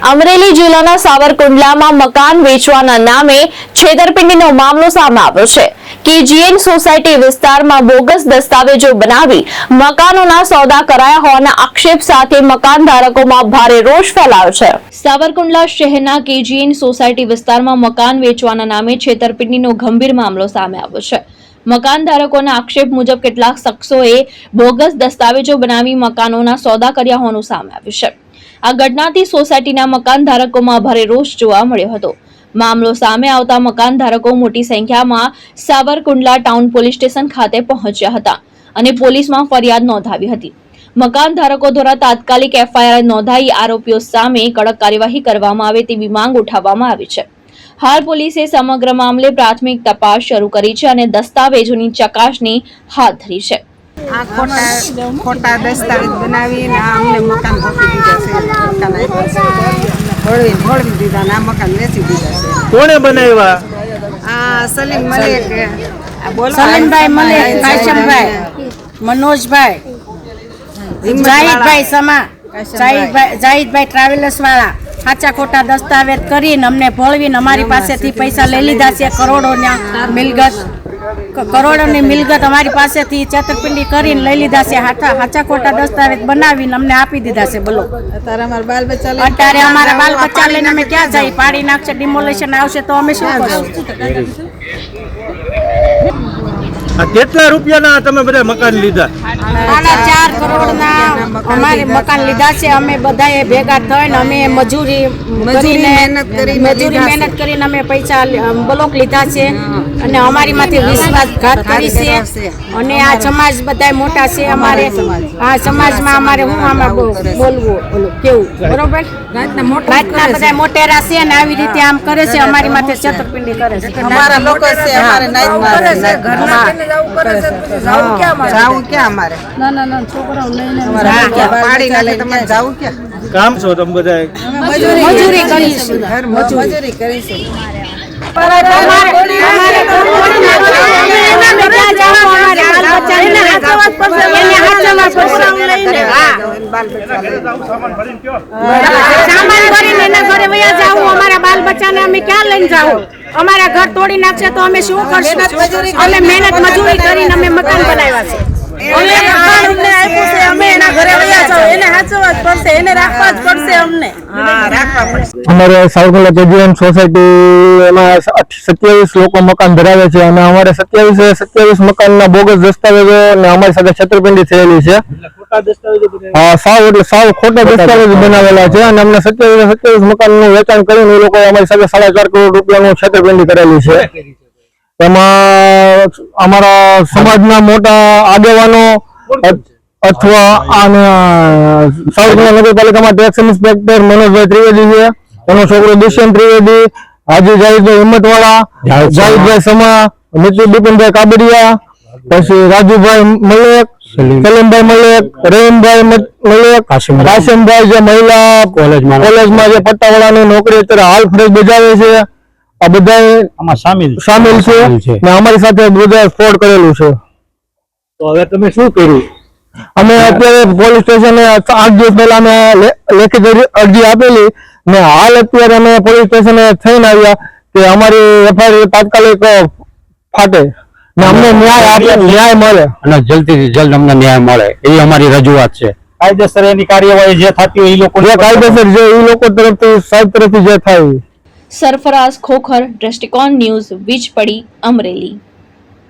અમરેલી જિલ્લાના સાવરકુંડલામાં મકાન વેચવાના નામે છેતરપિંડીનો મામલો સામે આવ્યો છે। કેજીએન સોસાયટી વિસ્તારમાં બોગસ દસ્તાવેજો બનાવી મકાનોના સોદા કરાયા હોવાના આક્ષેપ સાથે મકાન ધારકોમાં ભારે રોષ ફેલાયો છે। સાવરકુંડલા શહેરના કેજીએન સોસાયટી વિસ્તારમાં મકાન વેચવાના નામે છેતરપિંડીનો ગંભીર મામલો સામે આવ્યો છે। મકાન ધારકોના આક્ષેપ મુજબ કેટલાક શખ્સોએ બોગસ દસ્તાવેજો બનાવી મકાનોના સોદા કર્યા હોવાનું સામે આવ્યું છે। આ ઘટનાથી સોસાયટીના મકાન ધારકોમાં ભારે રોષ જોવા મળ્યો હતો। મામલો સામે આવતા મકાન ધારકો મોટી સંખ્યામાં સાવરકુંડલા ટાઉન પોલીસ સ્ટેશન ખાતે પહોંચ્યા હતા અને પોલીસમાં ફરિયાદ નોંધાવી હતી। મકાન ધારકો દ્વારા તાત્કાલિક એફઆઈઆર નોંધાઈ આરોપીઓ સામે કડક કાર્યવાહી કરવામાં આવે તેવી માંગ ઉઠાવવામાં આવી છે। હાલ પોલીસે સમગ્ર મામલે પ્રાથમિક તપાસ શરૂ કરી છે અને દસ્તાવેજોની ચકાસણી હાથ ધરી છે। આ ખોટા દસ્તાવેજ બનાવીને અમને મકાન ગોઠવી દીધા છે, મકાન ભોળવી દીધા ને આ મકાન વેચી દીધા છે। કોણે બનાવ્યા? આ સલીમ મલિક, સલીમભાઈ મલિક, કાશમભાઈ, મનોજભાઈ, જાહિદભાઈ સમા, જાહિદભાઈ ટ્રાવેલર્સ વાળા સાચા ખોટા દસ્તાવેજ કરીને અમને ભોળવીને અમારી પાસેથી પૈસા લઈ લીધા છે। કરોડોની મિલકત અમારી પાસેથી છેતરપિંડી કરીને લઈ લીધા છે। સાચા ખોટા દસ્તાવેજ બનાવીને અમને આપી દીધા છે। બોલો અત્યારે અમારા બાલ બચ્ચા અત્યારે અમારા બાલ બચ્ચા લઈને અમે ક્યાં જઈએ? પાડી નાખશે, ડિમોલેશન આવશે તો અમે શું કરશું? કેટલા રૂપિયાના તમે બધા મકાન લીધા? 4 કરોડના અમારે મકાન લીધા છે। અમે બધાએ ભેગા થઈને અમે મજૂરી મહેનત કરીને અમે પૈસા બ્લોક લીધા છે અને અમારી માંથી વિશ્વાસઘાત કરી છે અને આ સમાજ બધા મોટા છે। અમારે આ સમાજમાં અમારે હું આમાં બોલવું કેવું બરોબર? રાતના બધા મોટેરા છે અને આવી રીતે આમ કરે છે, અમારી માથે છેતરપિંડી કરે છે। અમારા લોકો છે, અમારે જાવું ક્યાં અમારે? ના છોકરાઓ લઈને પાડીને લઈને તમારે જાવું ક્યાં? કામ છો તમે બધા? મજૂરી કરીશું, મજૂરી કરીશું। અમારા બાલ બચ્ચાને અમે ક્યાં લઈને જાવું? અમારા ઘર તોડી નાખશે તો અમે શું કરશું? અમે મહેનત મજૂરી કરીને અમે મકાન બનાવ્યા છે। અમારે સાવરકુંડલા કેજીએન સોસાયટી એમાં 27 લોકો મકાન ધરાવે છે અને અમારે 27 મકાનના બોગસ દસ્તાવેજો અને અમારી સાથે છેતરપિંડી થયેલી છે। સાવ ખોટા દસ્તાવેજ બનાવેલા છે અને અમને 27 મકાનનું વેચાણ કરીને એ લોકો અમારી સાથે 4.5 કરોડ રૂપિયાનું છેતરપિંડી કરેલી છે। એમાં અમારા સમાજના મોટા આગેવાનો અથવા સાવરકુંડલા નગરપાલિકામાં ટેક્સ ઇન્સ્પેક્ટર મનોજભાઈ ત્રિવેદી છે, એનો છોકરો દુષ્યંત ત્રિવેદી, હાજી જાહિદભાઈ હિંમતવાળા, જાહિદભાઈ સમા, નીતિ બિપિનભાઈ કાબડિયા, પછી રાજુભાઈ મલેક, સલીમભાઈ મલેક, રહીમભાઈ મલેક, કાશમભાઈ જે મહિલા કોલેજમાં જે પટ્ટાવાળાની નોકરી અત્યારે હાલ ફરજ બજાવે છે, આ બધા આમાં સામેલ છે ને અમારી સાથે બધા ફ્રોડ કરેલું છે। તો હવે તમે શું કર્યું? અમે અત્યારે પોલીસ સ્ટેશને 8 દિવસ પહેલા અમે લેખિત અરજી આપેલી ને હાલ અત્યારે અમે પોલીસ સ્ટેશને થઈને આવ્યા કે અમારી એફઆઈઆર તાત્કાલિક ફાટે ને અમને ન્યાય મળે અને જલ્દીથી જલ્દ અમને ન્યાય મળે એવી અમારી રજૂઆત છે। કાયદેસર એની કાર્યવાહી જે થતી હોય એ લોકો કાયદેસર જે એ લોકો તરફથી સાહેબ તરફથી જે થાય। સરફરાઝ ખોખર, દ્રષ્ટિકોણ ન્યૂઝ, વીજપડી, અમરેલી।